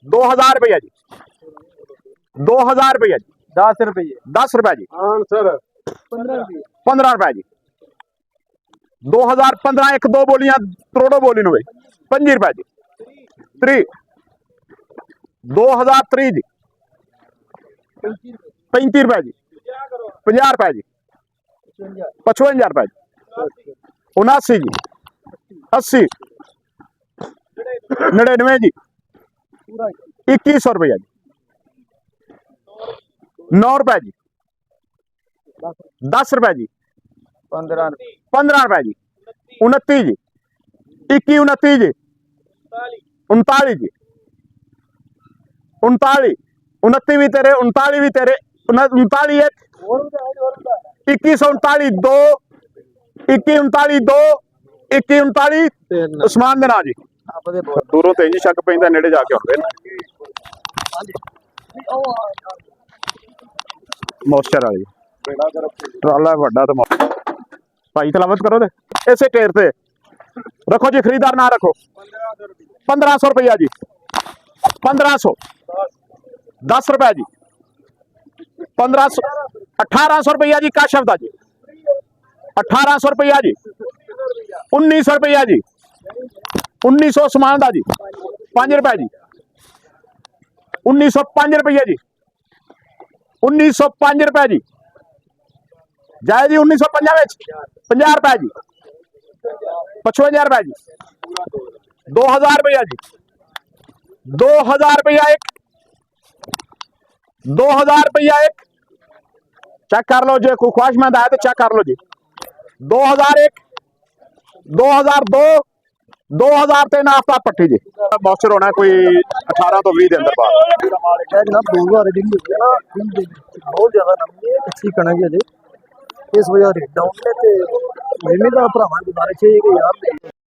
2000 रुपया जी, 2000 रुपया जी, 10 रुपये 10 रुपया जी, आंसर 15 रुपये 15 रुपया जी, 2015 एक दो बोलियां करोड़ों बोली नु 25 रुपया जी, 3 2003 जी, 35 रुपया जी, 50 रुपया जी, 55 रुपया जी, 79 जी, 80 99 जी, 2100 रुपया जी, 9 रुपया जी, 10 रुपया जी, 15 15 रुपया जी, 29 जी, 21 29 जी, 39 जी, 39 29 भी तेरे, 39 भी तेरे, 39 एक 2139 2 2139 2 2139 उस्मान दे ना जी। दूरों तो इंज शक पैंदा, नेड़े जाके हुण मॉइस्चर वाली ट्राला वड्डा तो भाई तलावत करो दे इसे टेर से रखो जी, खरीदार ना रखो 1500 रुपया जी, 1500 10 रुपया जी, 1500 1800 रुपया जी, काशफ दा जी 1800 रुपया जी, 1900 रुपया जी, 1900 उस्मान दा जी 5 रुपया जी, 1905 रुपया जी, 1905 रुपया जी, जाए जी 1950 50 रुपया जी, 55 रुपया जी, 2000 रुपया जी, 2000 रुपया एक, 2000 रुपया एक, चेक कर लो जी, कोई ख्वाहिशमंद आया तो चेक कर लो जी, 2001 2002 2003 आफ्ताब पट्टी जी। मॉइस्चर होना कोई 18 तो 20 के अंदर बाहर जनाब 2000 बहुत ज्यादा नमी है, अच्छी कणक है जी, इस वजह रेट डाउन है। जिम्मेदार भरावां गुजारिश है कि यार